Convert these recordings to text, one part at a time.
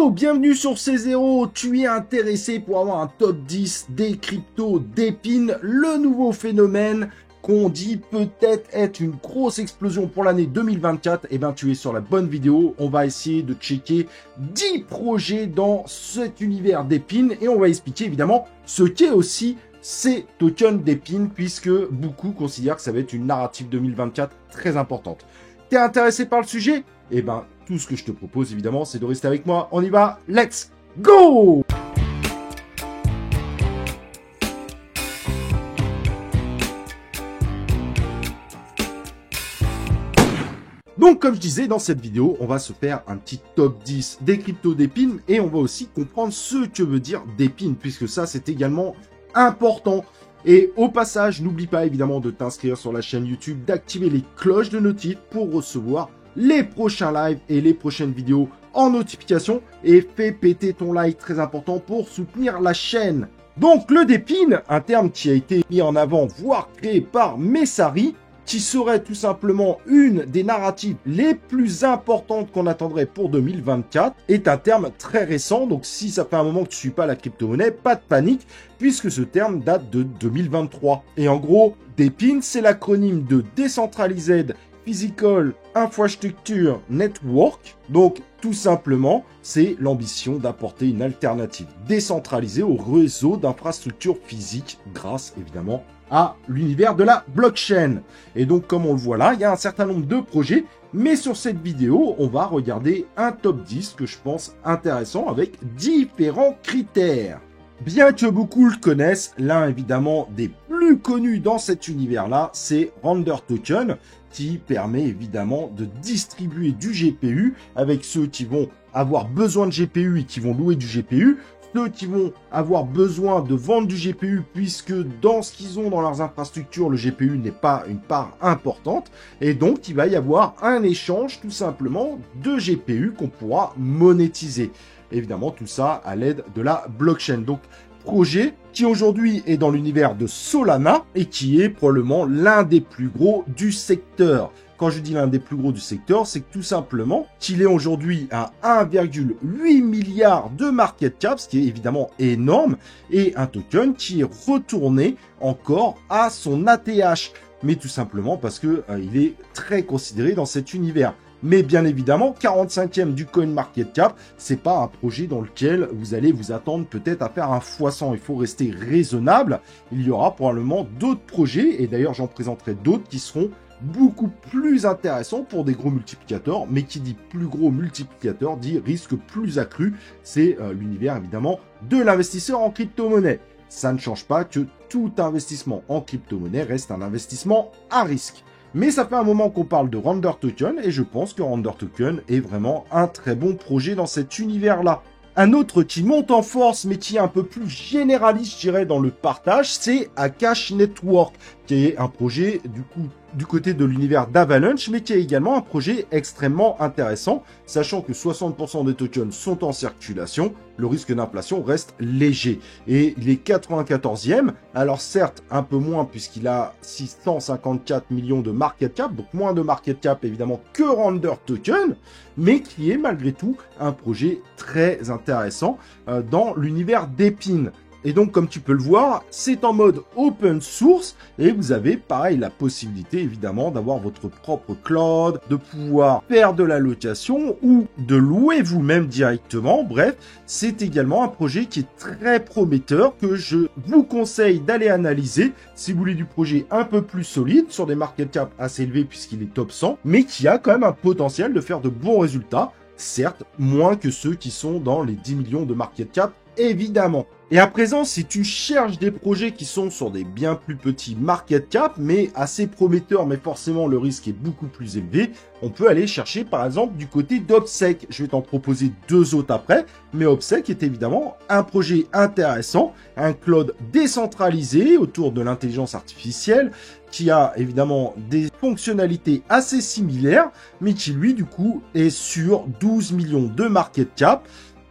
Yo, bienvenue sur C0, tu es intéressé pour avoir un top 10 des cryptos d'épines, le nouveau phénomène qu'on dit peut-être être une grosse explosion pour l'année 2024, et bien tu es sur la bonne vidéo. On va essayer de checker 10 projets dans cet univers d'épines et on va expliquer évidemment ce qu'est aussi ces tokens d'épines puisque beaucoup considèrent que ça va être une narrative 2024 très importante. T'es intéressé par le sujet? Eh ben, tout ce que je te propose, évidemment, c'est de rester avec moi. On y va, let's go! Donc, comme je disais, dans cette vidéo, on va se faire un petit top 10 des cryptos d'épines et on va aussi comprendre ce que veut dire d'épines, puisque ça, c'est également important. Et au passage, n'oublie pas évidemment de t'inscrire sur la chaîne YouTube, d'activer les cloches de notif pour recevoir les prochains lives et les prochaines vidéos en notification et fais péter ton like, très important pour soutenir la chaîne. Donc le d'épines, un terme qui a été mis en avant, voire créé par Messari, qui serait tout simplement une des narratives les plus importantes qu'on attendrait pour 2024, est un terme très récent. Donc si ça fait un moment que tu ne suis pas la crypto-monnaie, pas de panique, puisque ce terme date de 2023. Et en gros, d'épines, c'est l'acronyme de Decentralized Physical Infrastructure Network. Donc, tout simplement, c'est l'ambition d'apporter une alternative décentralisée au réseau d'infrastructures physiques grâce, évidemment, à l'univers de la blockchain. Et donc, comme on le voit là, il y a un certain nombre de projets, mais sur cette vidéo, on va regarder un top 10 que je pense intéressant avec différents critères. Bien que beaucoup le connaissent, l'un évidemment des plus connus dans cet univers-là, c'est Render Token, qui permet évidemment de distribuer du GPU avec ceux qui vont avoir besoin de GPU et qui vont louer du GPU, ceux qui vont avoir besoin de vendre du GPU puisque dans ce qu'ils ont dans leurs infrastructures, le GPU n'est pas une part importante et donc il va y avoir un échange tout simplement de GPU qu'on pourra monétiser. Évidemment, tout ça à l'aide de la blockchain. Donc, projet qui aujourd'hui est dans l'univers de Solana et qui est probablement l'un des plus gros du secteur. Quand je dis l'un des plus gros du secteur, c'est que tout simplement qu'il est aujourd'hui à 1,8 milliard de market cap, ce qui est évidemment énorme, et un token qui est retourné encore à son ATH. Mais tout simplement parce que il est très considéré dans cet univers. Mais bien évidemment, 45e du CoinMarketCap, c'est pas un projet dans lequel vous allez vous attendre peut-être à faire un x100. Il faut rester raisonnable. Il y aura probablement d'autres projets, et d'ailleurs j'en présenterai d'autres qui seront beaucoup plus intéressants pour des gros multiplicateurs. Mais qui dit plus gros multiplicateur dit risque plus accru. C'est l'univers évidemment de l'investisseur en crypto-monnaie. Ça ne change pas que tout investissement en crypto-monnaie reste un investissement à risque. Mais ça fait un moment qu'on parle de Render Token et je pense que Render Token est vraiment un très bon projet dans cet univers-là. Un autre qui monte en force mais qui est un peu plus généraliste, je dirais, dans le partage, c'est Akash Network, qui est un projet du côté de l'univers d'Avalanche, mais qui est également un projet extrêmement intéressant, sachant que 60% des tokens sont en circulation, le risque d'inflation reste léger. Et il est 94e, alors certes un peu moins puisqu'il a 654 millions de market cap, donc moins de market cap évidemment que Render Token, mais qui est malgré tout un projet très intéressant dans l'univers d'épines. Et donc, comme tu peux le voir, c'est en mode open source et vous avez, pareil, la possibilité, évidemment, d'avoir votre propre cloud, de pouvoir faire de la location ou de louer vous-même directement. Bref, c'est également un projet qui est très prometteur que je vous conseille d'aller analyser si vous voulez du projet un peu plus solide sur des market cap assez élevés puisqu'il est top 100, mais qui a quand même un potentiel de faire de bons résultats. Certes, moins que ceux qui sont dans les 10 millions de market cap, évidemment. Et à présent, si tu cherches des projets qui sont sur des bien plus petits market cap, mais assez prometteurs, mais forcément le risque est beaucoup plus élevé, on peut aller chercher par exemple du côté d'Obsec. Je vais t'en proposer deux autres après, mais Obsec est évidemment un projet intéressant, un cloud décentralisé autour de l'intelligence artificielle, qui a évidemment des fonctionnalités assez similaires, mais qui lui du coup est sur 12 millions de market cap,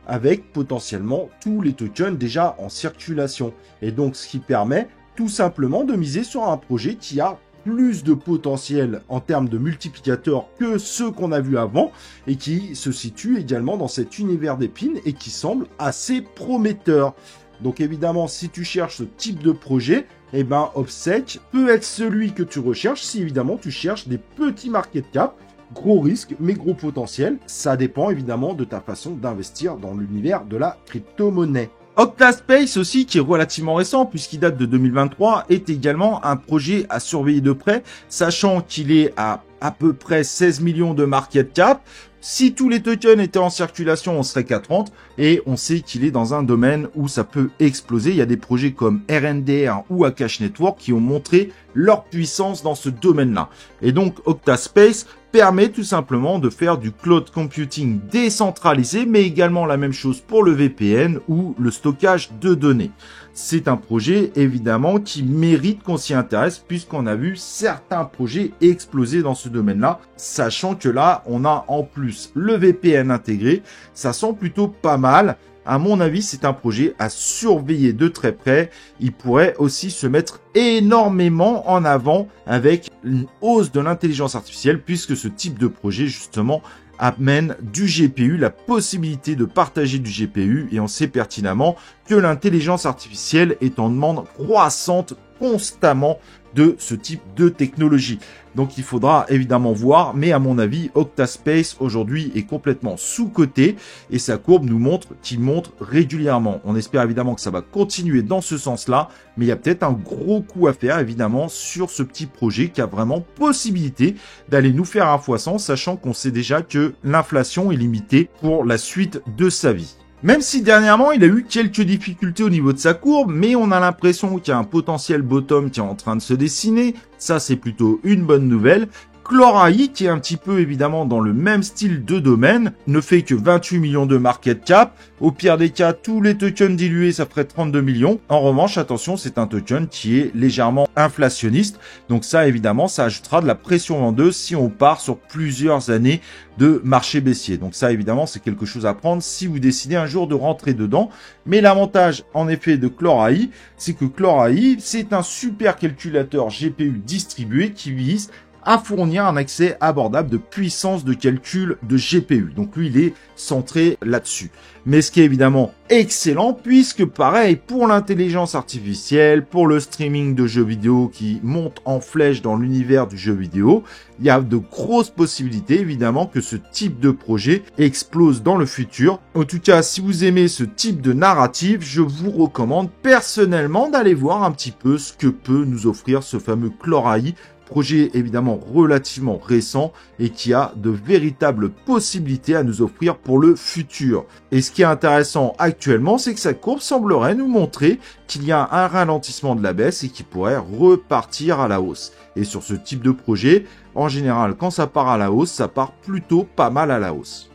avec potentiellement tous les tokens déjà en circulation. Et donc, ce qui permet tout simplement de miser sur un projet qui a plus de potentiel en termes de multiplicateurs que ceux qu'on a vus avant et qui se situent également dans cet univers d'épines et qui semble assez prometteur. Donc évidemment, si tu cherches ce type de projet, eh ben Obsec peut être celui que tu recherches si évidemment tu cherches des petits market cap, gros risques mais gros potentiel. Ça dépend évidemment de ta façon d'investir dans l'univers de la crypto-monnaie. Octaspace aussi, qui est relativement récent puisqu'il date de 2023, est également un projet à surveiller de près, sachant qu'il est à peu près 16 millions de market cap. Si tous les tokens étaient en circulation, on serait qu'à 30 et on sait qu'il est dans un domaine où ça peut exploser. Il y a des projets comme RNDR ou Akash Network qui ont montré leur puissance dans ce domaine-là. Et donc Octaspace permet tout simplement de faire du cloud computing décentralisé, mais également la même chose pour le VPN ou le stockage de données. C'est un projet évidemment qui mérite qu'on s'y intéresse puisqu'on a vu certains projets exploser dans ce domaine-là, sachant que là, on a en plus le VPN intégré. Ça sent plutôt pas mal. À mon avis, c'est un projet à surveiller de très près. Il pourrait aussi se mettre énormément en avant avec une hausse de l'intelligence artificielle puisque ce type de projet, justement, amène du GPU, la possibilité de partager du GPU, et on sait pertinemment que l'intelligence artificielle est en demande croissante constamment de ce type de technologie. Donc il faudra évidemment voir, mais à mon avis, Octaspace aujourd'hui est complètement sous-coté et sa courbe nous montre qu'il monte régulièrement. On espère évidemment que ça va continuer dans ce sens-là, mais il y a peut-être un gros coup à faire évidemment sur ce petit projet qui a vraiment possibilité d'aller nous faire un x100, sachant qu'on sait déjà que l'inflation est limitée pour la suite de sa vie. Même si dernièrement, il a eu quelques difficultés au niveau de sa courbe, mais on a l'impression qu'il y a un potentiel bottom qui est en train de se dessiner. Ça, c'est plutôt une bonne nouvelle. Chlorai, qui est un petit peu évidemment dans le même style de domaine, ne fait que 28 millions de market cap. Au pire des cas, tous les tokens dilués, ça ferait 32 millions. En revanche, attention, c'est un token qui est légèrement inflationniste. Donc ça, évidemment, ça ajoutera de la pression vendeuse si on part sur plusieurs années de marché baissier. Donc ça, évidemment, c'est quelque chose à prendre si vous décidez un jour de rentrer dedans. Mais l'avantage, en effet, de Chlorai, c'est que Chlorai, c'est un super calculateur GPU distribué qui vise à fournir un accès abordable de puissance de calcul de GPU. Donc lui, il est centré là-dessus. Mais ce qui est évidemment excellent, puisque pareil, pour l'intelligence artificielle, pour le streaming de jeux vidéo qui monte en flèche dans l'univers du jeu vidéo, il y a de grosses possibilités, évidemment, que ce type de projet explose dans le futur. En tout cas, si vous aimez ce type de narrative, je vous recommande personnellement d'aller voir un petit peu ce que peut nous offrir ce fameux Chlorai, projet évidemment relativement récent et qui a de véritables possibilités à nous offrir pour le futur. Et ce qui est intéressant actuellement, c'est que sa courbe semblerait nous montrer qu'il y a un ralentissement de la baisse et qui pourrait repartir à la hausse. Et sur ce type de projet, en général, quand ça part à la hausse, ça part plutôt pas mal à la hausse.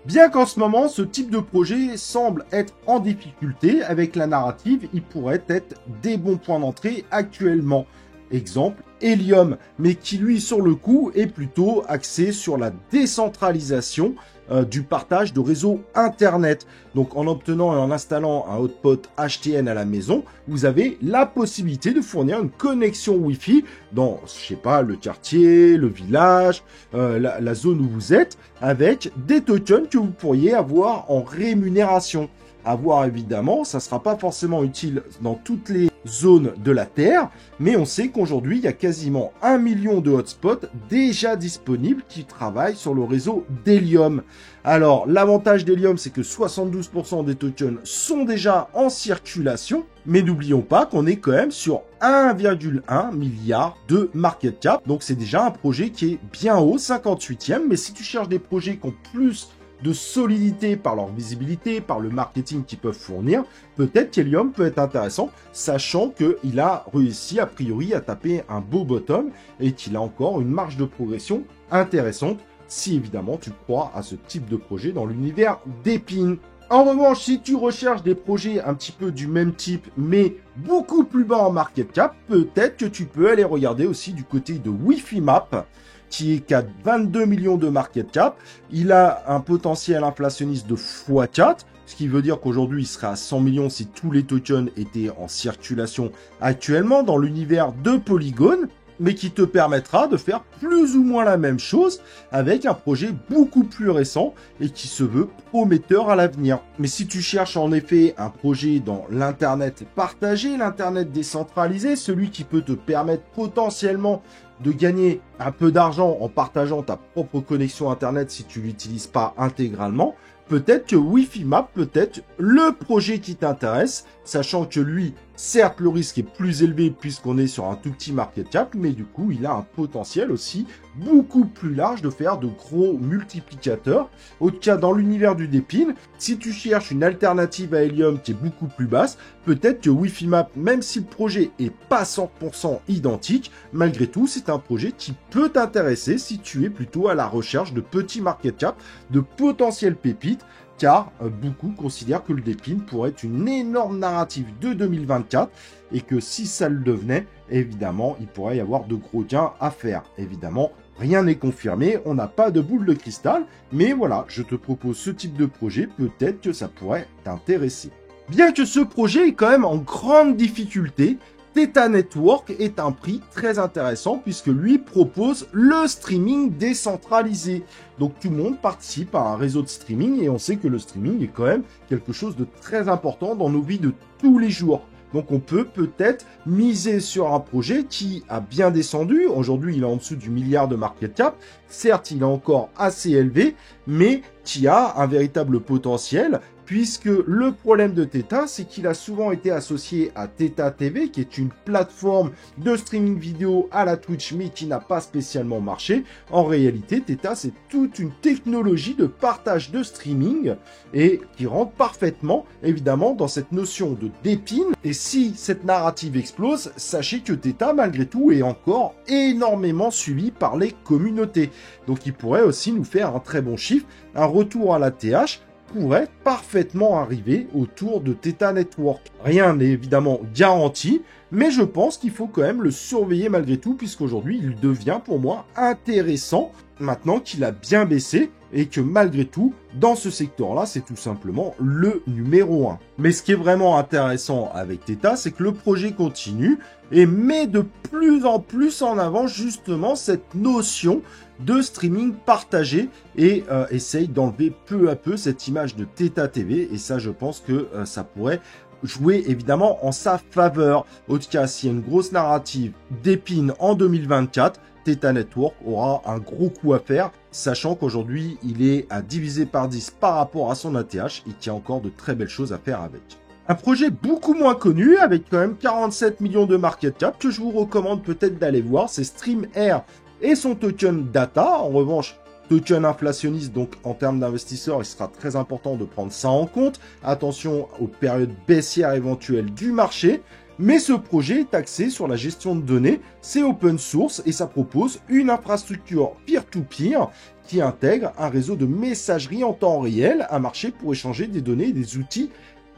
Bien qu'en ce moment, ce type de projet semble être en difficulté avec la narrative, il pourrait être des bons points d'entrée actuellement. Exemple, Helium, mais qui lui, sur le coup, est plutôt axé sur la décentralisation du partage de réseaux Internet. Donc, en obtenant et en installant un hotspot HTN à la maison, vous avez la possibilité de fournir une connexion Wi-Fi dans, je sais pas, le quartier, le village, la zone où vous êtes, avec des tokens que vous pourriez avoir en rémunération. À voir évidemment, ça ne sera pas forcément utile dans toutes les zones de la Terre, mais on sait qu'aujourd'hui, il y a quasiment 1 million de hotspots déjà disponibles qui travaillent sur le réseau d'Helium. Alors, l'avantage d'Helium, c'est que 72% des tokens sont déjà en circulation, mais n'oublions pas qu'on est quand même sur 1,1 milliard de market cap, donc c'est déjà un projet qui est bien haut, 58e, mais si tu cherches des projets qui ont plus de solidité par leur visibilité, par le marketing qu'ils peuvent fournir, peut-être qu'Helium peut être intéressant, sachant qu'il a réussi a priori à taper un beau bottom et qu'il a encore une marge de progression intéressante, si évidemment tu crois à ce type de projet dans l'univers d'Epine. En revanche, si tu recherches des projets un petit peu du même type, mais beaucoup plus bas en market cap, peut-être que tu peux aller regarder aussi du côté de Wi-Fi Map, qui est qu'à 22 millions de market cap. Il a un potentiel inflationniste de x4, ce qui veut dire qu'aujourd'hui, il serait à 100 millions si tous les tokens étaient en circulation actuellement dans l'univers de Polygon. mais qui te permettra de faire plus ou moins la même chose avec un projet beaucoup plus récent et qui se veut prometteur à l'avenir. Mais si tu cherches en effet un projet dans l'internet partagé, l'internet décentralisé, celui qui peut te permettre potentiellement de gagner un peu d'argent en partageant ta propre connexion internet si tu l'utilises pas intégralement, peut-être que Wi-Fi Map peut être le projet qui t'intéresse, sachant que lui, certes, le risque est plus élevé puisqu'on est sur un tout petit market cap, mais du coup, il a un potentiel aussi beaucoup plus large de faire de gros multiplicateurs. Au cas, dans l'univers du Dépine, si tu cherches une alternative à Helium qui est beaucoup plus basse, peut-être que Wi-Fi Map, même si le projet est pas 100% identique, malgré tout, c'est un projet qui peut t'intéresser si tu es plutôt à la recherche de petits market cap, de potentiels pépites, car beaucoup considèrent que le Dépine pourrait être une énorme narrative de 2024 et que si ça le devenait, évidemment, il pourrait y avoir de gros gains à faire. Évidemment, rien n'est confirmé, on n'a pas de boule de cristal, mais voilà, je te propose ce type de projet, peut-être que ça pourrait t'intéresser. Bien que ce projet est quand même en grande difficulté, Theta Network est un prix très intéressant puisque lui propose le streaming décentralisé. Donc tout le monde participe à un réseau de streaming et on sait que le streaming est quand même quelque chose de très important dans nos vies de tous les jours. Donc on peut peut-être miser sur un projet qui a bien descendu. Aujourd'hui, il est en dessous du milliard de market cap. Certes, il est encore assez élevé, mais qui a un véritable potentiel. Puisque le problème de Theta, c'est qu'il a souvent été associé à Theta TV, qui est une plateforme de streaming vidéo à la Twitch, mais qui n'a pas spécialement marché. En réalité, Theta, c'est toute une technologie de partage de streaming et qui rentre parfaitement, évidemment, dans cette notion de Dépine. Et si cette narrative explose, sachez que Theta, malgré tout, est encore énormément suivi par les communautés. Donc, il pourrait aussi nous faire un très bon chiffre, un retour à la TH, pourrait parfaitement arriver autour de Theta Network. Rien n'est évidemment garanti, mais je pense qu'il faut quand même le surveiller malgré tout, puisqu'aujourd'hui, il devient pour moi intéressant, maintenant qu'il a bien baissé, et que malgré tout, dans ce secteur-là, c'est tout simplement le numéro 1. Mais ce qui est vraiment intéressant avec Theta, c'est que le projet continue et met de plus en plus en avant justement cette notion de streaming partagé et essaye d'enlever peu à peu cette image de Theta TV. Et ça, je pense que ça pourrait jouer évidemment en sa faveur. En tout cas, s'il y a une grosse narrative d'épine en 2024, Theta Network aura un gros coup à faire, sachant qu'aujourd'hui, il est à diviser par 10 par rapport à son ATH et qu'il y a encore de très belles choses à faire avec. Un projet beaucoup moins connu, avec quand même 47 millions de market cap, que je vous recommande peut-être d'aller voir, c'est StreamAir et son token Data. En revanche, token inflationniste, donc en termes d'investisseurs, il sera très important de prendre ça en compte. Attention aux périodes baissières éventuelles du marché. Mais ce projet est axé sur la gestion de données, c'est open source et ça propose une infrastructure peer-to-peer qui intègre un réseau de messagerie en temps réel, un marché pour échanger des données et des outils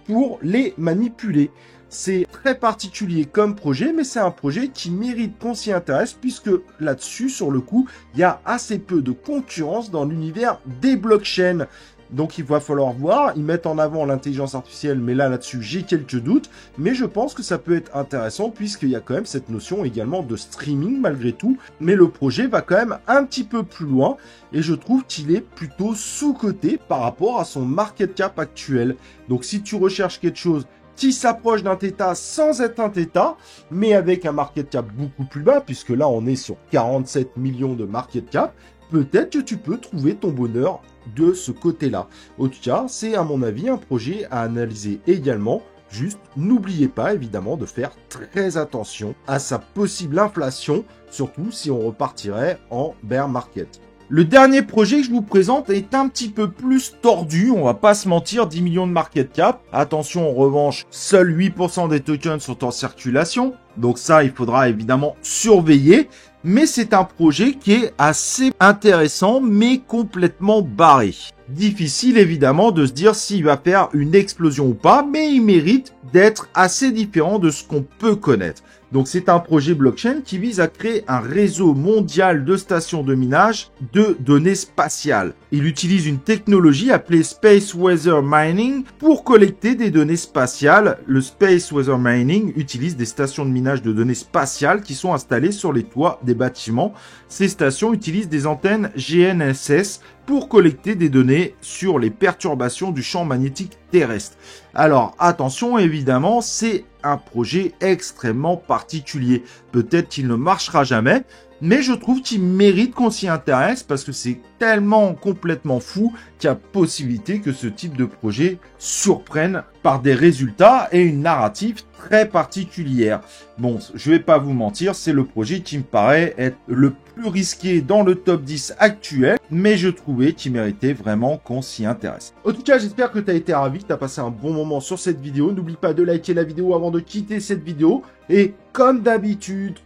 pour les manipuler. C'est très particulier comme projet, mais c'est un projet qui mérite qu'on s'y intéresse puisque là-dessus, sur le coup, il y a assez peu de concurrence dans l'univers des blockchains. Donc il va falloir voir, ils mettent en avant l'intelligence artificielle, mais là-dessus j'ai quelques doutes, mais je pense que ça peut être intéressant puisqu'il y a quand même cette notion également de streaming malgré tout, mais le projet va quand même un petit peu plus loin et je trouve qu'il est plutôt sous-coté par rapport à son market cap actuel. Donc si tu recherches quelque chose qui s'approche d'un Theta sans être un Theta, mais avec un market cap beaucoup plus bas, puisque là on est sur 47 millions de market cap, peut-être que tu peux trouver ton bonheur de ce côté-là. En tout cas, c'est à mon avis un projet à analyser également. Juste, n'oubliez pas évidemment de faire très attention à sa possible inflation, surtout si on repartirait en bear market. Le dernier projet que je vous présente est un petit peu plus tordu, on va pas se mentir, 10 millions de market cap. Attention, en revanche, seuls 8% des tokens sont en circulation. Donc ça, il faudra évidemment surveiller. Mais c'est un projet qui est assez intéressant, mais complètement barré. Difficile évidemment de se dire s'il va faire une explosion ou pas, mais il mérite d'être assez différent de ce qu'on peut connaître. Donc c'est un projet blockchain qui vise à créer un réseau mondial de stations de minage de données spatiales. Il utilise une technologie appelée Space Weather Mining pour collecter des données spatiales. Le Space Weather Mining utilise des stations de minage de données spatiales qui sont installées sur les toits des bâtiments. Ces stations utilisent des antennes GNSS pour collecter des données sur les perturbations du champ magnétique terrestre. Alors attention, évidemment, c'est un projet extrêmement particulier. Peut-être qu'il ne marchera jamais, mais je trouve qu'il mérite qu'on s'y intéresse parce que c'est tellement complètement fou qu'il y a possibilité que ce type de projet surprenne par des résultats et une narrative très particulière. Bon, je vais pas vous mentir, c'est le projet qui me paraît être le plus risqué dans le top 10 actuel, mais je trouvais qu'il méritait vraiment qu'on s'y intéresse. En tout cas, j'espère que tu as été ravi, que tu as passé un bon moment sur cette vidéo. N'oublie pas de liker la vidéo avant de quitter cette vidéo. Et comme d'habitude,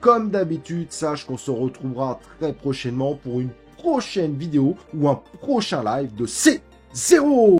sache qu'on se retrouvera très prochainement pour une prochaine vidéo ou un prochain live de C0.